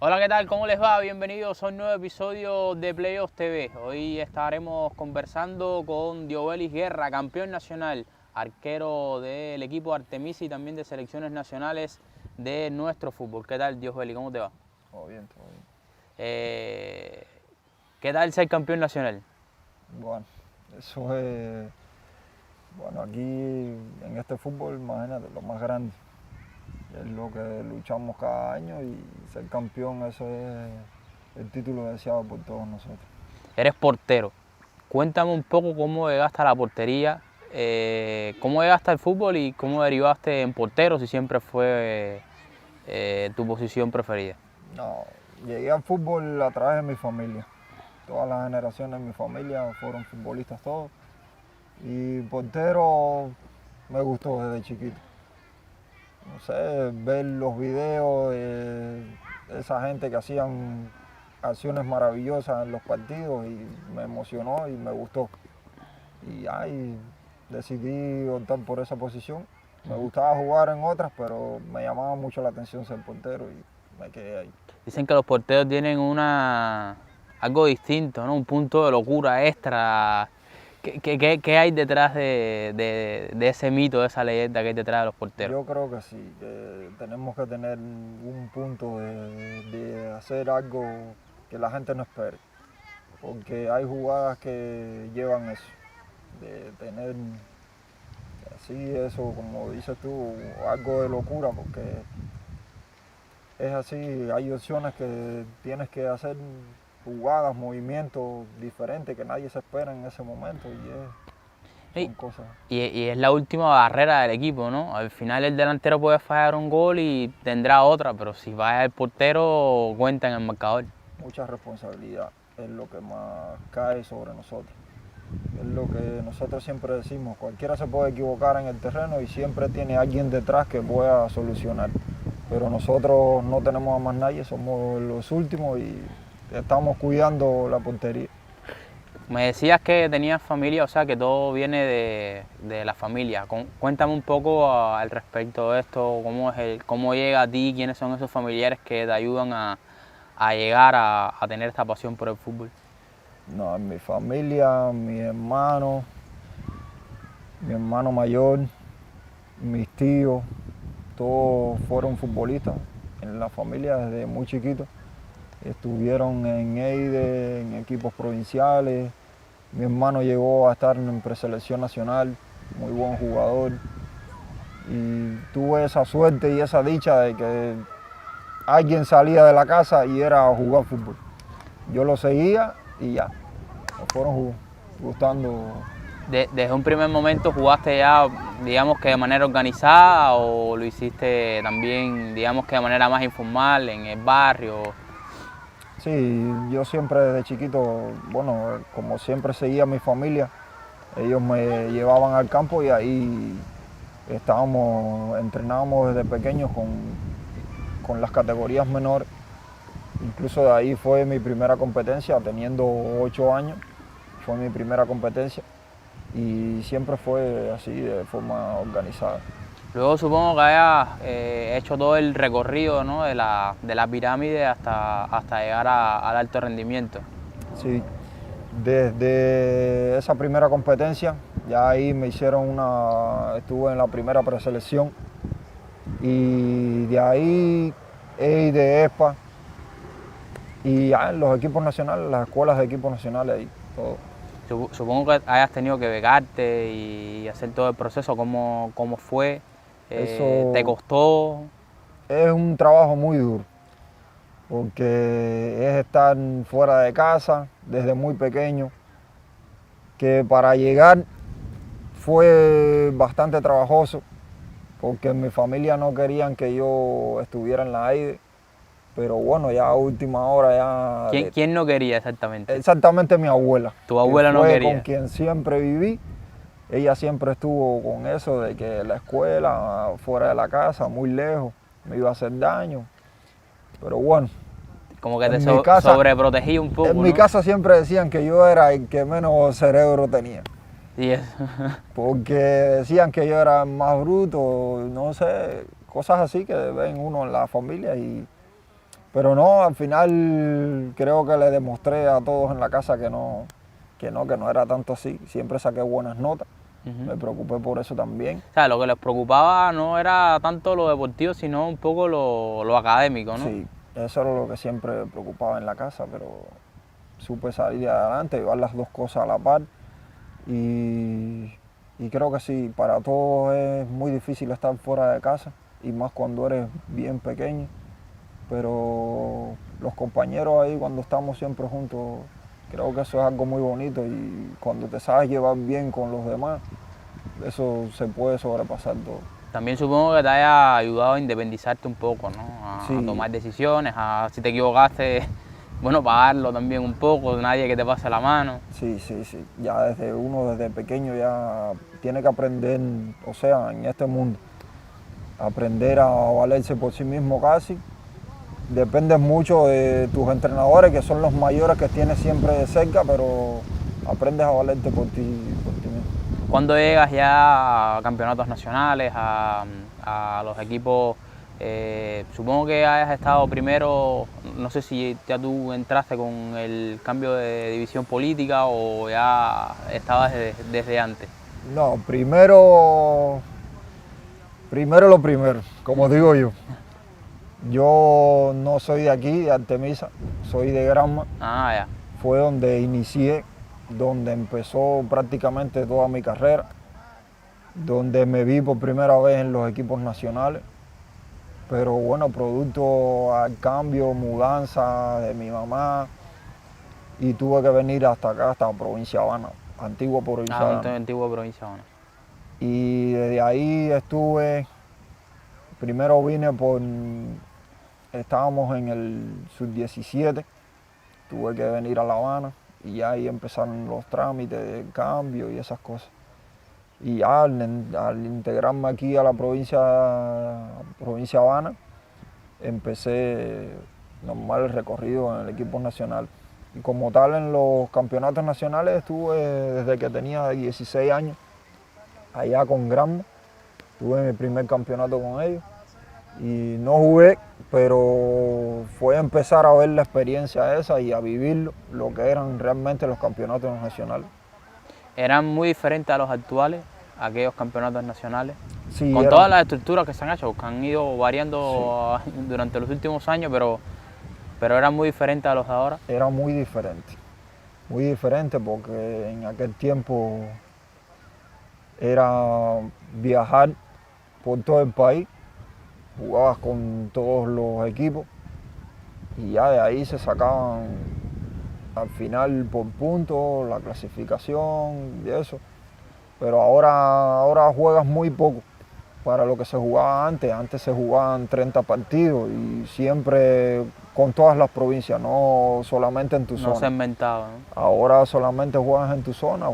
Hola, ¿qué tal? ¿Cómo les va? Bienvenidos a un nuevo episodio de Playoffs TV. Hoy estaremos conversando con Diobelis Guerra, campeón nacional, arquero del equipo Artemisa y también de selecciones nacionales de nuestro fútbol. ¿Qué tal, Diobelis? ¿Cómo te va? Todo bien, todo bien. ¿Qué tal ser campeón nacional? Bueno, eso es, bueno, aquí en este fútbol, imagínate, lo más grande. Es lo que luchamos cada año y ser campeón, eso es el título deseado por todos nosotros. Eres portero. Cuéntame un poco cómo llegaste a la portería, cómo llegaste al fútbol y cómo derivaste en portero, si siempre fue tu posición preferida. No, llegué al fútbol a través de mi familia. Todas las generaciones de mi familia fueron futbolistas todos. Y portero me gustó desde chiquito. No sé, ver los videos de esa gente que hacían acciones maravillosas en los partidos y me emocionó y me gustó. Y ahí decidí optar por esa posición. Me gustaba jugar en otras, pero me llamaba mucho la atención ser portero y me quedé ahí. Dicen que los porteros tienen algo distinto, ¿no? Un punto de locura extra. ¿Qué hay detrás de ese mito, de esa leyenda que hay detrás de los porteros? Yo creo que sí, que tenemos que tener un punto de hacer algo que la gente no espere, porque hay jugadas que llevan eso, de tener así eso, como dices tú, algo de locura, porque es así, hay opciones que tienes que hacer jugadas, movimientos diferentes que nadie se espera en ese momento son Y, cosas. y es la última barrera del equipo, ¿no? Al final el delantero puede fallar un gol y tendrá otra, pero si falla el portero, cuenta en el marcador. Mucha responsabilidad es lo que más cae sobre nosotros. Es lo que nosotros siempre decimos, cualquiera se puede equivocar en el terreno y siempre tiene alguien detrás que pueda solucionar. Pero nosotros no tenemos a más nadie, somos los últimos y estamos cuidando la portería. Me decías que tenías familia, o sea que todo viene de la familia. Cuéntame un poco al respecto de esto, cómo llega a ti, quiénes son esos familiares que te ayudan a llegar a tener esta pasión por el fútbol. No, en mi familia, mi hermano mayor, mis tíos, todos fueron futbolistas en la familia desde muy chiquitos. Estuvieron en EIDE, en equipos provinciales. Mi hermano llegó a estar en preselección nacional, muy buen jugador. Y tuve esa suerte y esa dicha de que alguien salía de la casa y era a jugar fútbol. Yo lo seguía y ya, me fueron gustando. Desde un primer momento jugaste ya, digamos que de manera organizada o lo hiciste también, digamos que de manera más informal, en el barrio. Sí, yo siempre desde chiquito, bueno, como siempre seguía a mi familia, ellos me llevaban al campo y ahí entrenábamos desde pequeños con las categorías menores. Incluso de ahí fue mi primera competencia, teniendo 8 años, fue mi primera competencia y siempre fue así, de forma organizada. Luego supongo que hayas hecho todo el recorrido, ¿no? de la pirámide hasta llegar al alto rendimiento. Sí, desde esa primera competencia, ya ahí estuve en la primera preselección y de ahí de ESPA y ya en los equipos nacionales, las escuelas de equipos nacionales, ahí todo. Supongo que hayas tenido que becarte y hacer todo el proceso, cómo fue, te Eso costó. es un trabajo muy duro, porque es estar fuera de casa desde muy pequeño, que para llegar fue bastante trabajoso, porque mi familia no querían que yo estuviera en la AIDE, pero bueno, ya a última hora ya... ¿Quién no quería exactamente? Exactamente mi abuela. Tu abuela que no fue quería. con quien siempre viví. Ella siempre estuvo con eso de que la escuela, fuera de la casa, muy lejos, me iba a hacer daño. Pero bueno, Como que te en mi casa, sobreprotegí un poco, en mi ¿no? casa siempre decían que yo era el que menos cerebro tenía. Y eso. Porque decían que yo era más bruto, no sé, cosas así que ven uno en la familia y Pero no, al final creo que le demostré a todos en la casa que no era tanto así. Siempre saqué buenas notas. Me preocupé por eso también. O sea, lo que les preocupaba no era tanto lo deportivo, sino un poco lo académico, ¿no? Sí, eso era lo que siempre preocupaba en la casa, pero supe salir adelante, llevar las dos cosas a la par. Y creo que sí, para todos es muy difícil estar fuera de casa, y más cuando eres bien pequeño. Pero los compañeros ahí, cuando estamos siempre juntos, creo que eso es algo muy bonito, y cuando te sabes llevar bien con los demás, eso se puede sobrepasar todo. También supongo que te haya ayudado a independizarte un poco, ¿no? A Sí. tomar decisiones, a si te equivocaste, bueno, pagarlo también un poco, nadie que te pase la mano. Sí. Ya desde pequeño ya tiene que aprender, o sea, en este mundo, aprender a valerse por sí mismo casi. Dependes mucho de tus entrenadores, que son los mayores que tienes siempre de cerca, pero aprendes a valerte por ti mismo. ¿Cuándo llegas ya a campeonatos nacionales, a los equipos? Supongo que hayas estado primero, no sé si ya tú entraste con el cambio de división política o ya estabas desde antes. No, primero lo primero, como digo yo. Yo no soy de aquí, de Artemisa, soy de Granma. Ah, ya. Fue donde inicié, donde empezó prácticamente toda mi carrera, donde me vi por primera vez en los equipos nacionales. Pero bueno, producto al cambio, mudanza de mi mamá, y tuve que venir hasta acá, hasta Provincia Habana, antigua Provincia Habana. Antigua Provincia Habana. Y desde ahí estuve, primero estábamos en el sub-17, tuve que venir a La Habana, y ya ahí empezaron los trámites de cambio y esas cosas. Y ya al integrarme aquí a la provincia Habana, empecé normal el recorrido en el equipo nacional. Y como tal, en los campeonatos nacionales estuve desde que tenía 16 años, allá con Granma. Tuve mi primer campeonato con ellos y no jugué, pero fue empezar a ver la experiencia esa y a vivirlo, lo que eran realmente los campeonatos nacionales. ¿Eran muy diferentes a los actuales, aquellos campeonatos nacionales? Sí, con todas las estructuras que se han hecho, que han ido variando durante los últimos años, pero eran muy diferentes a los de ahora. Era muy diferente porque en aquel tiempo era viajar por todo el país, jugabas con todos los equipos y ya de ahí se sacaban al final por puntos, la clasificación y eso. Pero ahora juegas muy poco para lo que se jugaba antes. Antes se jugaban 30 partidos y siempre con todas las provincias, no solamente en tu zona. No se inventaba, ¿no? Ahora solamente juegas en tu zona,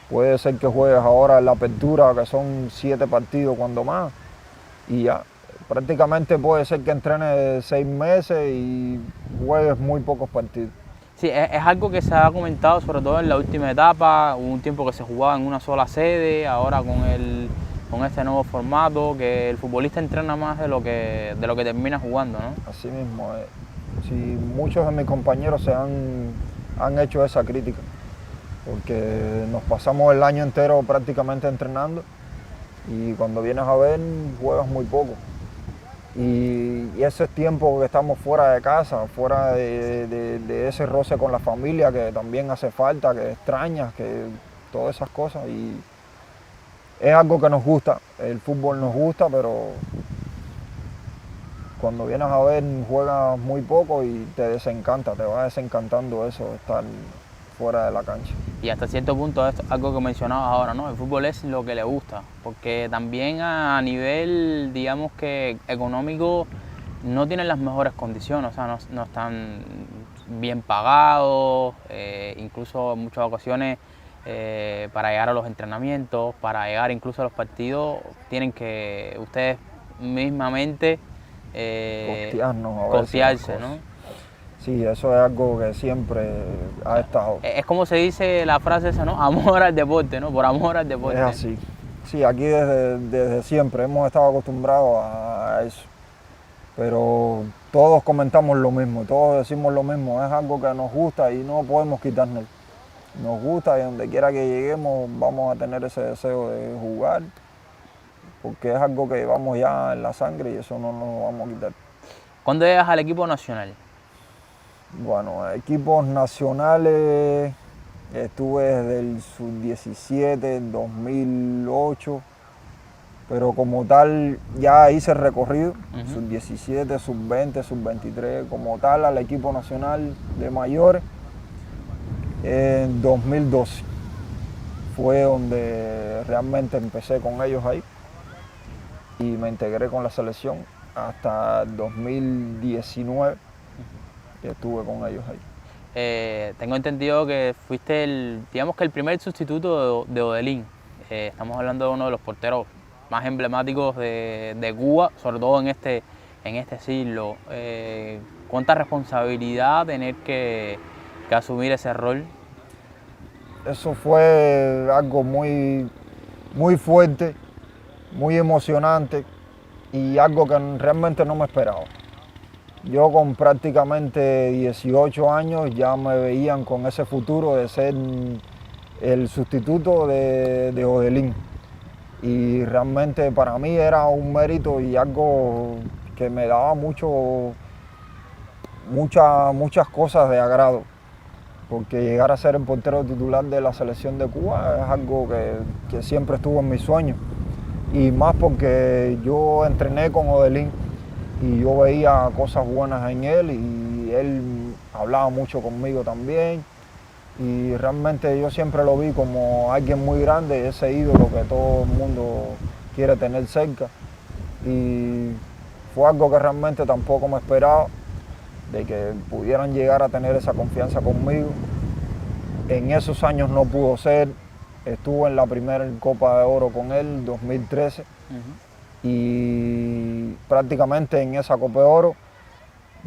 puede ser que juegues ahora en la apertura, que son 7 partidos cuando más, y ya. Prácticamente puede ser que entrenes 6 meses y juegues muy pocos partidos. Sí, es algo que se ha comentado sobre todo en la última etapa. Hubo un tiempo que se jugaba en una sola sede, ahora con este nuevo formato, que el futbolista entrena más de lo que termina jugando, ¿no? Así mismo es. Sí, muchos de mis compañeros han hecho esa crítica, porque nos pasamos el año entero prácticamente entrenando y cuando vienes a ver juegas muy poco. Y ese tiempo que estamos fuera de casa, fuera de ese roce con la familia que también hace falta, que extrañas, que todas esas cosas. Y es algo que nos gusta, el fútbol nos gusta, pero cuando vienes a ver juegas muy poco y te desencanta, te va desencantando eso de estar fuera de la cancha. Y hasta cierto punto es algo que mencionabas ahora, ¿no? El fútbol es lo que le gusta, porque también a nivel, digamos que económico, no tienen las mejores condiciones, o sea, no están bien pagados, incluso en muchas ocasiones para llegar a los entrenamientos, para llegar incluso a los partidos, tienen que ustedes mismamente costearse, ¿no? Sí, eso es algo que siempre ha estado. Es como se dice la frase esa, ¿no? Amor al deporte, ¿no? Por amor al deporte. Es así. Sí, aquí desde siempre hemos estado acostumbrados a eso. pero todos comentamos lo mismo, todos decimos lo mismo, es algo que nos gusta y no podemos quitarnos. Nos gusta y donde quiera que lleguemos vamos a tener ese deseo de jugar, porque es algo que llevamos ya en la sangre y eso no nos lo vamos a quitar. ¿Cuándo llegas al equipo nacional? Bueno, equipos nacionales estuve desde el sub-17, 2008, pero como tal ya hice el recorrido, sub-17, sub-20, sub-23, como tal al equipo nacional de mayores en 2012. Fue donde realmente empecé con ellos ahí y me integré con la selección hasta 2019 que estuve con ellos ahí. Tengo entendido que fuiste digamos que el primer sustituto de Odelín. Estamos hablando de uno de los porteros más emblemáticos de Cuba, sobre todo en este siglo. ¿Cuánta responsabilidad tener que asumir ese rol? Eso fue algo muy fuerte, muy emocionante y algo que realmente no me esperaba. Yo con prácticamente 18 años ya me veían con ese futuro de ser el sustituto de Odelín. Y realmente para mí era un mérito y algo que me daba muchas cosas de agrado. Porque llegar a ser el portero titular de la selección de Cuba es algo que siempre estuvo en mis sueños. Y más porque yo entrené con Odelín y yo veía cosas buenas en él y él hablaba mucho conmigo también y realmente yo siempre lo vi como alguien muy grande, ese ídolo que todo el mundo quiere tener cerca y fue algo que realmente tampoco me esperaba, de que pudieran llegar a tener esa confianza conmigo. En esos años no pudo ser, estuve en la primera Copa de Oro con él, 2013. Y prácticamente en esa Copa de Oro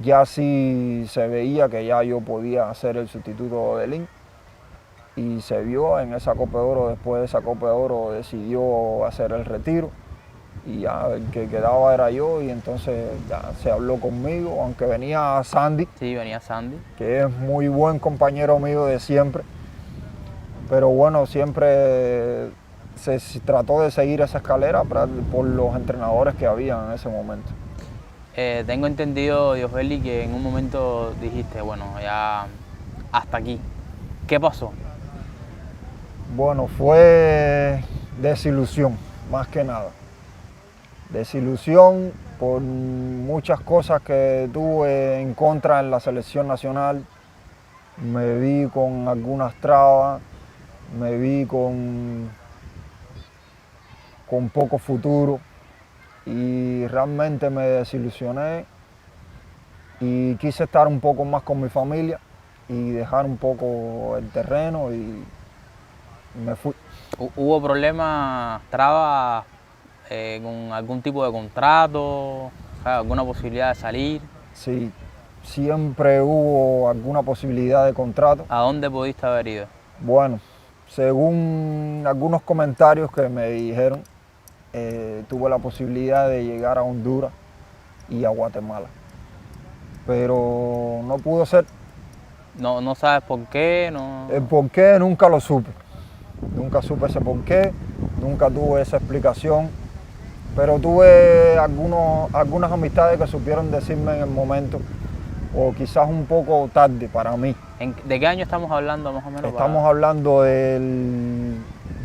ya sí se veía que ya yo podía ser el sustituto de Odelín y se vio en esa Copa de Oro. Después de esa Copa de Oro decidió hacer el retiro y ya el que quedaba era yo y entonces ya se habló conmigo, aunque venía Sandy. Sí, venía Sandy. Que es muy buen compañero mío de siempre, pero bueno, siempre se trató de seguir esa escalera por los entrenadores que había en ese momento. Tengo entendido, Diosbeli, que en un momento dijiste, bueno, ya hasta aquí. ¿Qué pasó? Bueno, fue desilusión, más que nada. Desilusión por muchas cosas que tuve en contra en la selección nacional. Me vi con algunas trabas, me vi con poco futuro y realmente me desilusioné y quise estar un poco más con mi familia y dejar un poco el terreno y me fui. ¿Hubo problemas, trabas con algún tipo de contrato, alguna posibilidad de salir? Sí, siempre hubo alguna posibilidad de contrato. ¿A dónde pudiste haber ido? Bueno, según algunos comentarios que me dijeron, tuve la posibilidad de llegar a Honduras y a Guatemala, pero no pudo ser. No sabes por qué, no. El por qué nunca lo supe, nunca supe ese por qué, nunca tuve esa explicación, pero tuve algunas amistades que supieron decirme en el momento, o quizás un poco tarde para mí. ¿De qué año estamos hablando más o menos? Estamos hablando del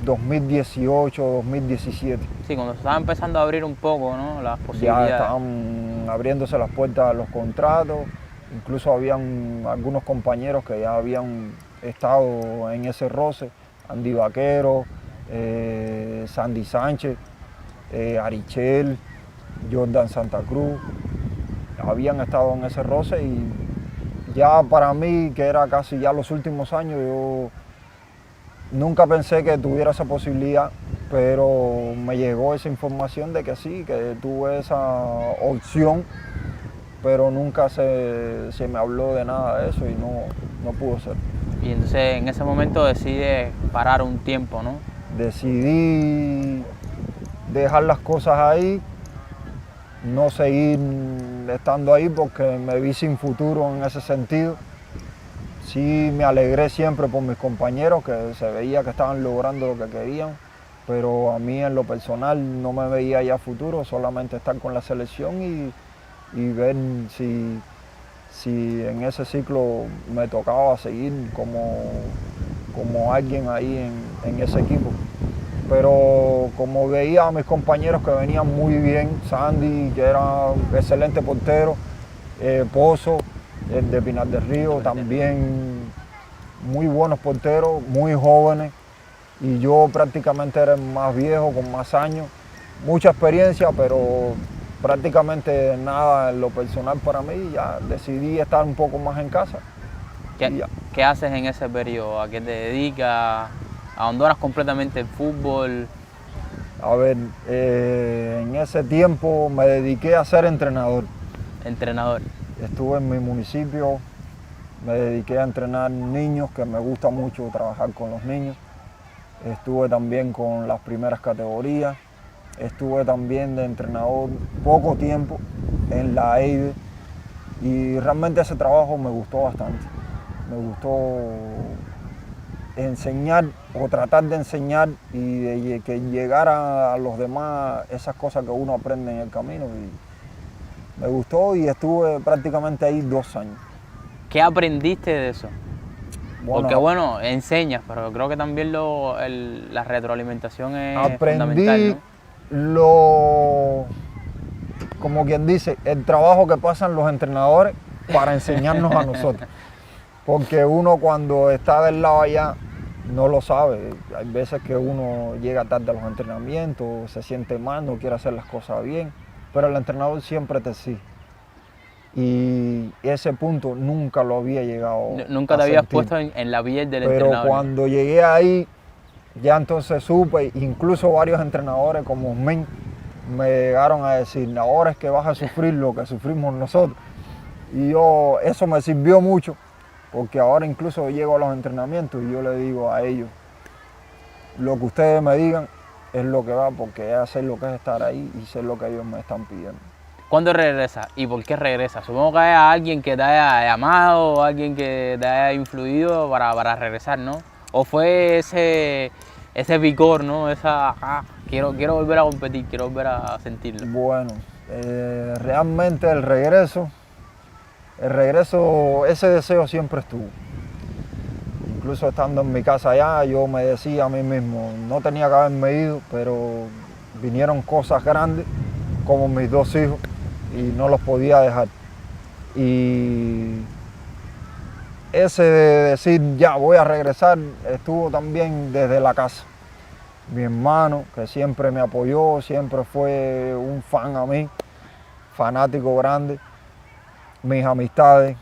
2018, 2017. Sí, cuando se estaba empezando a abrir un poco, ¿no?, las posibilidades. Ya estaban abriéndose las puertas a los contratos, incluso habían algunos compañeros que ya habían estado en ese roce, Andy Vaquero, Sandy Sánchez, Arichel, Jordan Santa Cruz, habían estado en ese roce y ya para mí, que era casi ya los últimos años, yo nunca pensé que tuviera esa posibilidad, pero me llegó esa información de que sí, que tuve esa opción, pero nunca se me habló de nada de eso y no pudo ser. Y entonces en ese momento decides parar un tiempo, ¿no? Decidí dejar las cosas ahí, no seguir estando ahí porque me vi sin futuro en ese sentido. Sí me alegré siempre por mis compañeros, que se veía que estaban logrando lo que querían, pero a mí en lo personal no me veía ya futuro, solamente estar con la selección y ver si en ese ciclo me tocaba seguir como alguien ahí en ese equipo. Pero como veía a mis compañeros que venían muy bien, Sandy, que era un excelente portero, Pozo, el de Pinar del Río, también muy buenos porteros, muy jóvenes, y yo prácticamente era el más viejo, con más años, mucha experiencia, pero prácticamente nada en lo personal para mí. Ya decidí estar un poco más en casa. ¿Qué haces en ese periodo? ¿A qué te dedicas? ¿Abandonas completamente el fútbol? A ver, en ese tiempo me dediqué a ser entrenador. Entrenador. Estuve en mi municipio, me dediqué a entrenar niños, que me gusta mucho trabajar con los niños. Estuve también con las primeras categorías. Estuve también de entrenador poco tiempo en la EIDE y realmente ese trabajo me gustó bastante. Me gustó enseñar o tratar de enseñar y de que llegara a los demás esas cosas que uno aprende en el camino. Y me gustó y estuve prácticamente ahí 2 años. ¿Qué aprendiste de eso? Bueno, porque bueno, enseñas, pero creo que también la retroalimentación es aprendí fundamental, ¿no? Como quien dice, el trabajo que pasan los entrenadores para enseñarnos a nosotros. Porque uno cuando está del lado allá no lo sabe. Hay veces que uno llega tarde a los entrenamientos, se siente mal, no quiere hacer las cosas bien, pero el entrenador siempre te exige. Y ese punto nunca lo había llegado. Nunca te habías puesto en la piel del entrenador. Pero cuando llegué ahí, ya entonces supe, incluso varios entrenadores como Osmin me llegaron a decir, ahora es que vas a sufrir lo que sufrimos nosotros. Y eso me sirvió mucho, porque ahora incluso llego a los entrenamientos y yo le digo a ellos, lo que ustedes me digan es lo que va, porque es hacer lo que es estar ahí y ser lo que ellos me están pidiendo. ¿Cuándo regresas y por qué regresas? Supongo que hay alguien que te haya llamado, alguien que te haya influido para regresar, ¿no? ¿O fue ese vigor, ¿no? Quiero volver a competir, quiero volver a sentirlo? Bueno, realmente el regreso, ese deseo siempre estuvo. Incluso estando en mi casa allá, yo me decía a mí mismo, no tenía que haberme ido, pero vinieron cosas grandes, como mis 2 hijos, y no los podía dejar. Y ese de decir, ya voy a regresar, estuvo también desde la casa. Mi hermano, que siempre me apoyó, siempre fue un fan a mí, fanático grande. Mis amistades,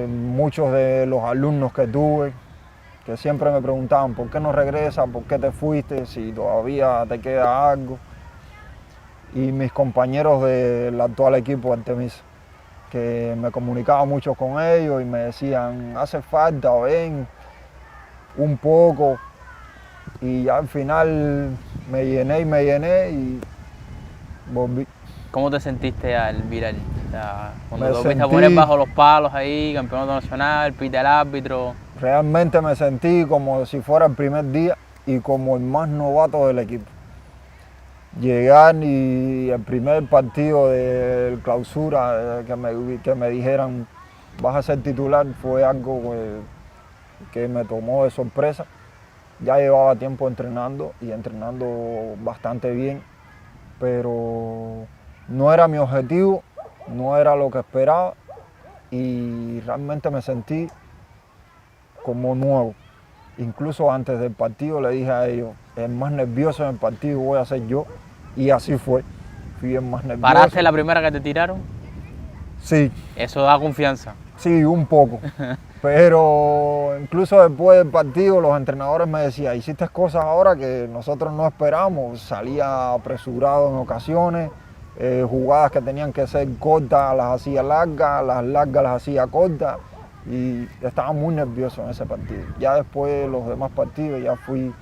muchos de los alumnos que tuve, que siempre me preguntaban, ¿por qué no regresas? ¿Por qué te fuiste? Si todavía te queda algo. Y mis compañeros del actual equipo Artemisa, que me comunicaba mucho con ellos y me decían, hace falta, ven un poco. Y ya al final me llené y volví. ¿Cómo te sentiste al virar? O sea, cuando te sentí, a poner bajo los palos ahí, campeonato nacional, pita el árbitro. Realmente me sentí como si fuera el primer día y como el más novato del equipo. Llegar y el primer partido del clausura, que me dijeran vas a ser titular, fue algo que me tomó de sorpresa. Ya llevaba tiempo entrenando y entrenando bastante bien, pero no era mi objetivo, no era lo que esperaba y realmente me sentí como nuevo. Incluso antes del partido le dije a ellos, el más nervioso en el partido voy a ser yo, y así fue. Fui el más nervioso. ¿Paraste la primera que te tiraron? Sí. ¿Eso da confianza? Sí, un poco. Pero incluso después del partido los entrenadores me decían, hiciste cosas ahora que nosotros no esperamos. Salía apresurado en ocasiones, jugadas que tenían que ser cortas las hacía largas, las largas las hacía cortas y estaba muy nervioso en ese partido. Ya después los demás partidos ya fui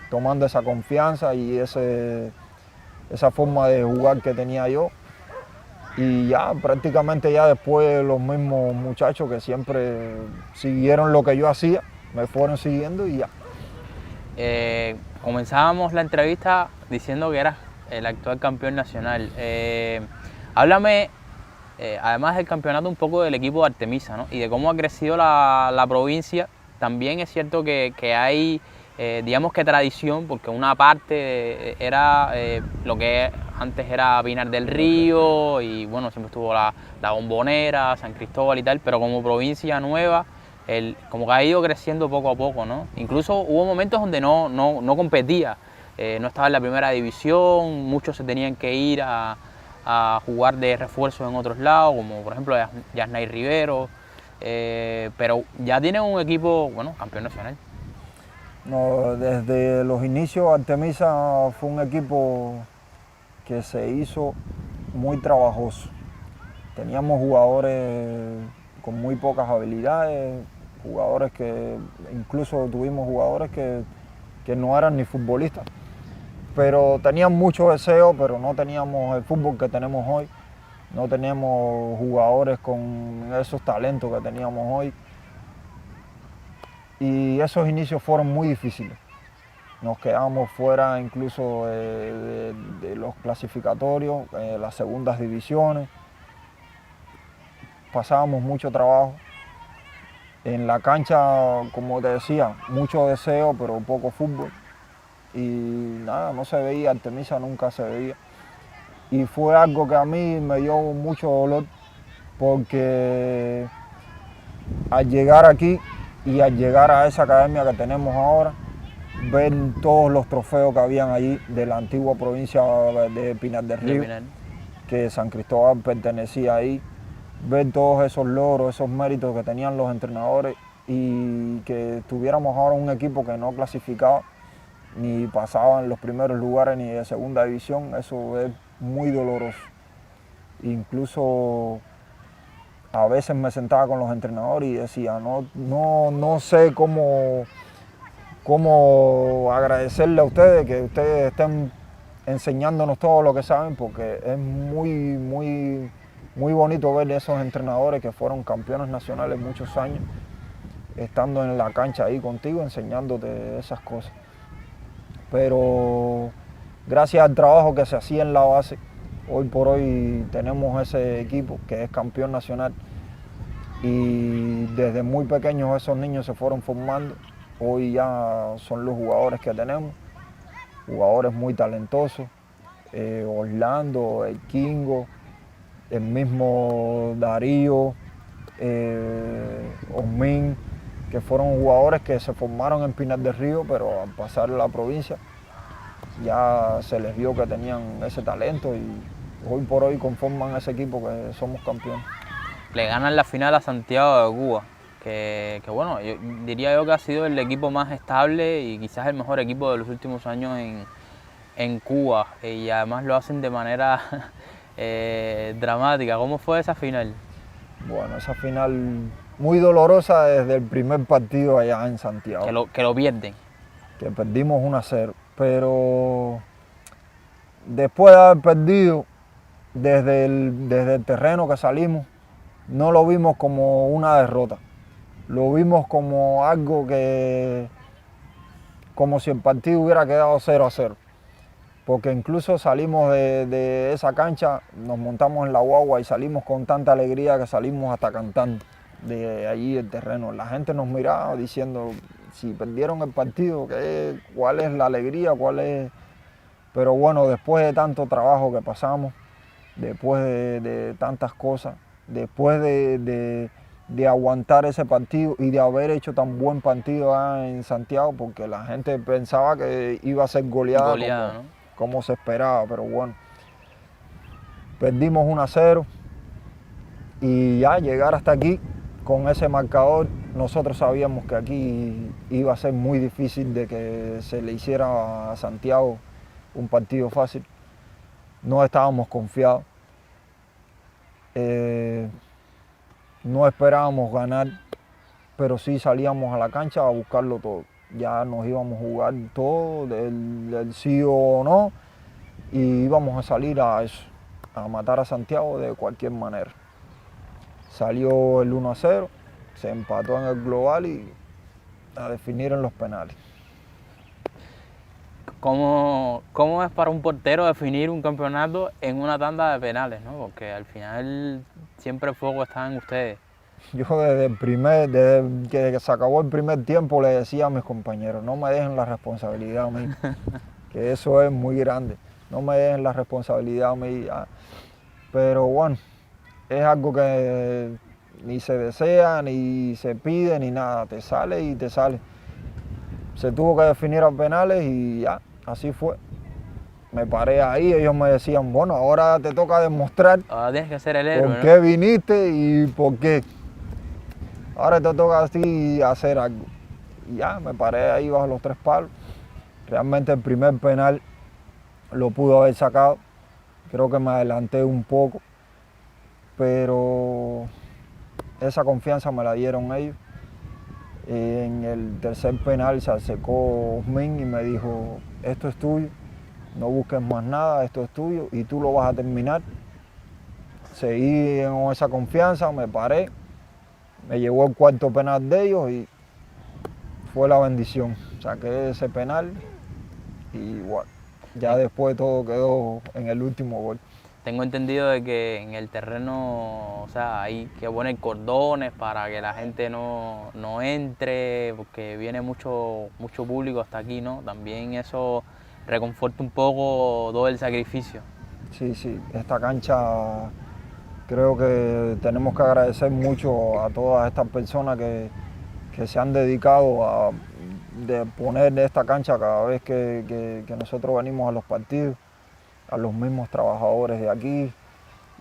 tomando esa confianza y esa forma de jugar que tenía yo Y ya prácticamente ya después los mismos muchachos que siempre siguieron lo que yo hacía, me fueron siguiendo y ya. Comenzábamos la entrevista diciendo que eras el actual campeón nacional. Háblame, además del campeonato, un poco del equipo de Artemisa, ¿no? Y de cómo ha crecido la provincia. También es cierto que hay, digamos que tradición, porque una parte era lo que antes era Pinar del Río y bueno, siempre estuvo la Bombonera, San Cristóbal y tal, pero como provincia nueva, como que ha ido creciendo poco a poco, ¿no? Incluso hubo momentos donde no competía, no estaba en la primera división, muchos se tenían que ir a jugar de refuerzo en otros lados, como por ejemplo Yasnay Rivero, pero ya tienen un equipo, bueno, campeón nacional. No, desde los inicios Artemisa fue un equipo que se hizo muy trabajoso. Teníamos jugadores con muy pocas habilidades, jugadores que incluso tuvimos jugadores que no eran ni futbolistas, pero tenían mucho deseo, pero no teníamos el fútbol que tenemos hoy, no teníamos jugadores con esos talentos que teníamos hoy. Y esos inicios fueron muy difíciles. Nos quedamos fuera incluso de los clasificatorios, las segundas divisiones. Pasábamos mucho trabajo. En la cancha, como te decía, mucho deseo, pero poco fútbol. Y nada, no se veía, Artemisa nunca se veía. Y fue algo que a mí me dio mucho dolor, porque al llegar aquí y al llegar a esa academia que tenemos ahora, ver todos los trofeos que habían allí de la antigua provincia de Pinar del Río, que San Cristóbal pertenecía ahí, ver todos esos logros, esos méritos que tenían los entrenadores y que tuviéramos ahora un equipo que no clasificaba ni pasaba en los primeros lugares ni de segunda división, eso es muy doloroso. Incluso a veces me sentaba con los entrenadores y decía, no sé cómo agradecerle a ustedes que ustedes estén enseñándonos todo lo que saben, porque es muy bonito ver esos entrenadores que fueron campeones nacionales muchos años, estando en la cancha ahí contigo, enseñándote esas cosas. Pero gracias al trabajo que se hacía en la base, hoy por hoy tenemos ese equipo que es campeón nacional y desde muy pequeños esos niños se fueron formando. Hoy ya son los jugadores que tenemos, jugadores muy talentosos, Orlando, el Kingo, el mismo Darío, Osmin, que fueron jugadores que se formaron en Pinar del Río, pero al pasar la provincia ya se les vio que tenían ese talento y hoy por hoy conforman ese equipo que somos campeones. Le ganan la final a Santiago de Cuba, que bueno, yo diría que ha sido el equipo más estable y quizás el mejor equipo de los últimos años en Cuba, y además lo hacen de manera dramática. ¿Cómo fue esa final? Bueno, esa final muy dolorosa desde el primer partido allá en Santiago. Que lo pierden. Que perdimos 1-0, pero después de haber perdido, desde el terreno que salimos, no lo vimos como una derrota. Lo vimos como algo como si el partido hubiera quedado 0-0. Porque incluso salimos de esa cancha, nos montamos en la guagua y salimos con tanta alegría que salimos hasta cantando de allí del terreno. La gente nos miraba diciendo, si perdieron el partido, ¿cuál es la alegría? ¿Cuál es? Pero bueno, después de tanto trabajo que pasamos, después de tantas cosas, después de aguantar ese partido y de haber hecho tan buen partido en Santiago, porque la gente pensaba que iba a ser goleada, como se esperaba, pero bueno, perdimos 1-0 y ya llegar hasta aquí con ese marcador, nosotros sabíamos que aquí iba a ser muy difícil de que se le hiciera a Santiago un partido fácil. No estábamos confiados. No esperábamos ganar, pero sí salíamos a la cancha a buscarlo todo. Ya nos íbamos a jugar todo, del sí o no, y íbamos a salir a eso. a matar a Santiago de cualquier manera. Salió el 1-0, se empató en el global y a definir en los penales. ¿Cómo es para un portero definir un campeonato en una tanda de penales, ¿no? Porque al final siempre el foco está en ustedes. Yo desde que se acabó el primer tiempo le decía a mis compañeros, no me dejen la responsabilidad a mí, que eso es muy grande, no me dejen la responsabilidad a mí. Pero bueno, es algo que ni se desea, ni se pide, ni nada, te sale y te sale. Se tuvo que definir a penales y ya, así fue. Me paré ahí, ellos me decían, bueno, ahora te toca demostrar Ahora tienes que ser el héroe, por qué viniste y por qué. Ahora te toca a ti hacer algo. Y ya, me paré ahí bajo los 3 palos. Realmente el primer penal lo pudo haber sacado. Creo que me adelanté un poco, pero esa confianza me la dieron ellos. En el tercer penal se acercó Osmin y me dijo, esto es tuyo, no busques más nada, esto es tuyo y tú lo vas a terminar. Seguí con esa confianza, me paré, me llegó el cuarto penal de ellos y fue la bendición. Saqué ese penal y bueno, ya después todo quedó en el último gol. Tengo entendido de que en el terreno, o sea, hay que poner cordones para que la gente no entre, porque viene mucho público hasta aquí, ¿no? También eso reconforta un poco todo el sacrificio. Sí, esta cancha creo que tenemos que agradecer mucho a todas estas personas que se han dedicado a poner esta cancha cada vez que nosotros venimos a los partidos, a los mismos trabajadores de aquí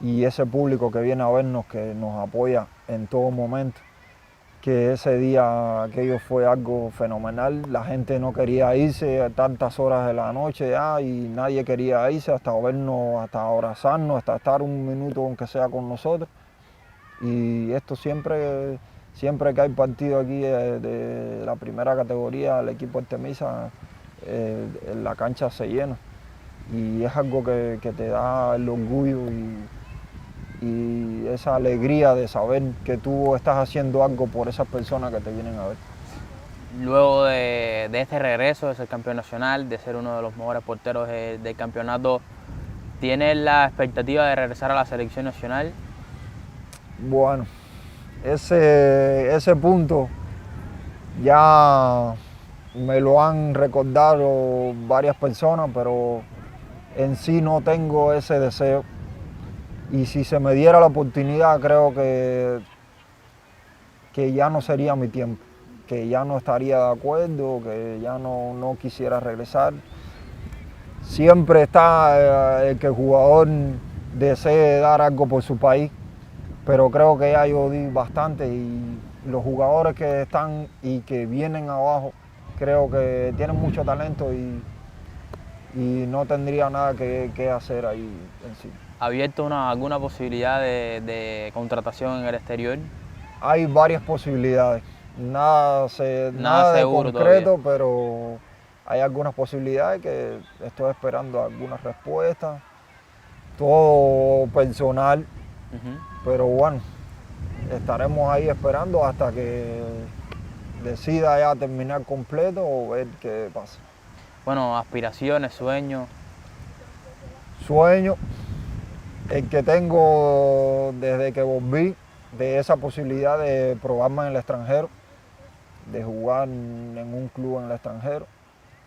y ese público que viene a vernos, que nos apoya en todo momento, que ese día aquello fue algo fenomenal, la gente no quería irse a tantas horas de la noche ya y nadie quería irse hasta vernos, hasta abrazarnos, hasta estar un minuto aunque sea con nosotros y esto siempre que hay partido aquí de la primera categoría, el equipo Artemisa, la cancha se llena y es algo que te da el orgullo y esa alegría de saber que tú estás haciendo algo por esas personas que te vienen a ver. Luego de este regreso, de ser campeón nacional, de ser uno de los mejores porteros del campeonato, ¿tienes la expectativa de regresar a la selección nacional? Bueno, ese punto ya me lo han recordado varias personas, pero en sí no tengo ese deseo. Y si se me diera la oportunidad, creo que ya no sería mi tiempo, que ya no estaría de acuerdo, que ya no quisiera regresar. Siempre está el que el jugador desee dar algo por su país, pero creo que ya yo di bastante y los jugadores que están y que vienen abajo, creo que tienen mucho talento y no tendría nada que hacer ahí en sí. ¿Ha abierto alguna posibilidad de contratación en el exterior? Hay varias posibilidades, nada de seguro concreto, todavía. pero hay algunas posibilidades que estoy esperando algunas respuestas, todo personal, pero bueno, estaremos ahí esperando hasta que decida ya terminar completo o ver qué pasa. Bueno, aspiraciones, sueños. Sueño, el que tengo desde que volví, de esa posibilidad de probarme en el extranjero, de jugar en un club en el extranjero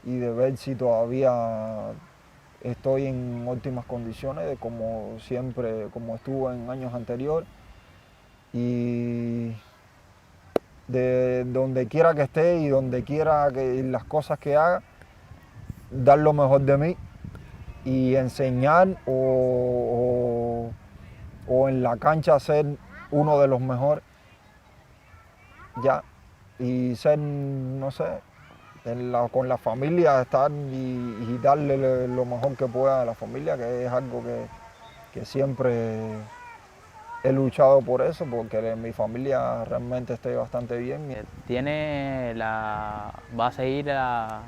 y de ver si todavía estoy en óptimas condiciones de como siempre, como estuve en años anteriores y de donde quiera que esté y donde quiera que las cosas que haga, dar lo mejor de mí y enseñar o en la cancha ser uno de los mejores ya y ser, no sé, con la familia estar y darle lo mejor que pueda a la familia, que es algo que siempre he luchado por eso, porque mi familia realmente esté bastante bien. ¿Va a seguir la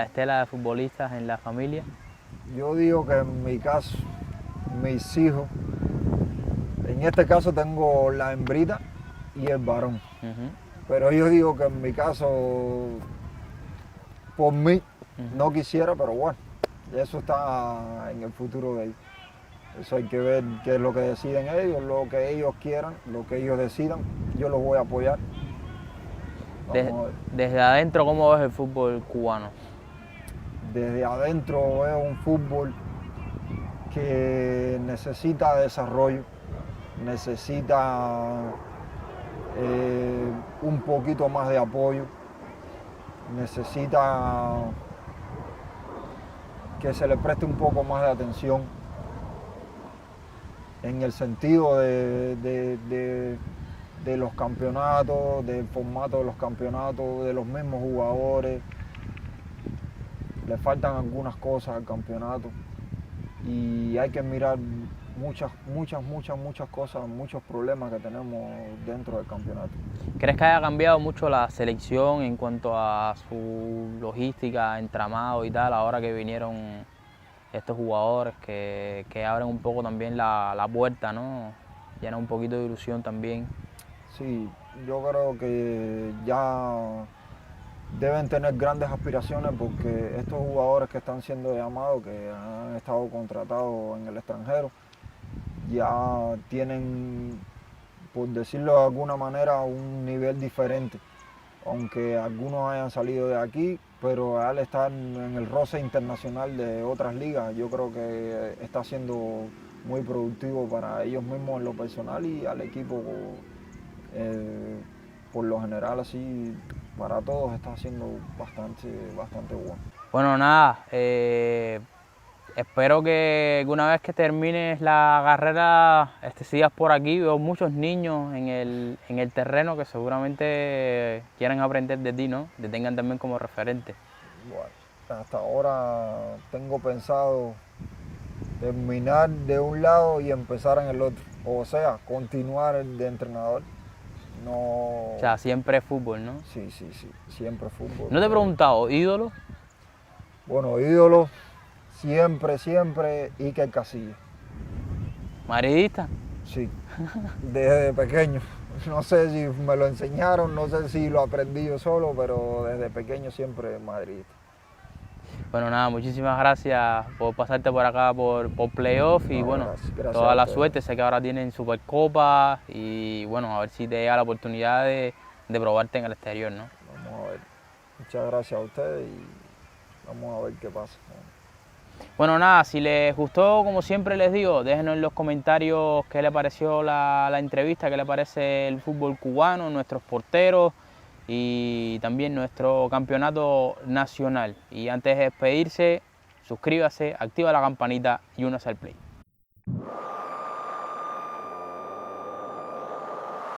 estela de futbolistas en la familia? Yo digo que en mi caso mis hijos. En este caso tengo la hembrita y el varón. Pero yo digo que en mi caso, por mí, no quisiera, pero bueno, eso está en el futuro de ellos. Eso hay que ver qué es lo que deciden ellos, lo que ellos quieran, lo que ellos decidan. Yo los voy a apoyar. Desde adentro, ¿cómo ves el fútbol cubano? Desde adentro veo un fútbol que necesita desarrollo, necesita un poquito más de apoyo, necesita que se le preste un poco más de atención en el sentido de los campeonatos, del formato de los campeonatos, de los mismos jugadores. Le faltan algunas cosas al campeonato y hay que mirar muchas cosas, muchos problemas que tenemos dentro del campeonato. ¿Crees que haya cambiado mucho la selección en cuanto a su logística, entramado y tal, ahora que vinieron estos jugadores que abren un poco también la puerta, ¿no? Llena un poquito de ilusión también? Sí, yo creo que ya deben tener grandes aspiraciones porque estos jugadores que están siendo llamados, que han estado contratados en el extranjero, ya tienen, por decirlo de alguna manera, un nivel diferente. Aunque algunos hayan salido de aquí, pero al estar en el roce internacional de otras ligas, yo creo que está siendo muy productivo para ellos mismos en lo personal y al equipo por lo general, así para todos está siendo bastante bueno. Bueno, nada, espero que una vez que termines la carrera sigas por aquí. Veo muchos niños en el terreno que seguramente quieren aprender de ti, ¿no? Te tengan también como referente. Bueno, hasta ahora tengo pensado terminar de un lado y empezar en el otro. O sea, continuar de entrenador. No... O sea, siempre fútbol, ¿no? Sí, siempre fútbol. ¿No te he preguntado, ídolo? Bueno, ídolo, siempre, Iker Casillas. ¿Madridista? Sí, desde pequeño. No sé si me lo enseñaron, no sé si lo aprendí yo solo, pero desde pequeño siempre madridista. Bueno, nada, muchísimas gracias por pasarte por acá por Playoff y bueno, gracias toda la suerte. Sé que ahora tienen Supercopa y bueno, a ver si te llega la oportunidad de probarte en el exterior, ¿no? Vamos a ver. Muchas gracias a ustedes y vamos a ver qué pasa. Bueno, nada, si les gustó, como siempre les digo, déjenos en los comentarios qué les pareció la entrevista, qué les parece el fútbol cubano, nuestros porteros y también nuestro campeonato nacional. Y antes de despedirse, suscríbase, activa la campanita y únase al play.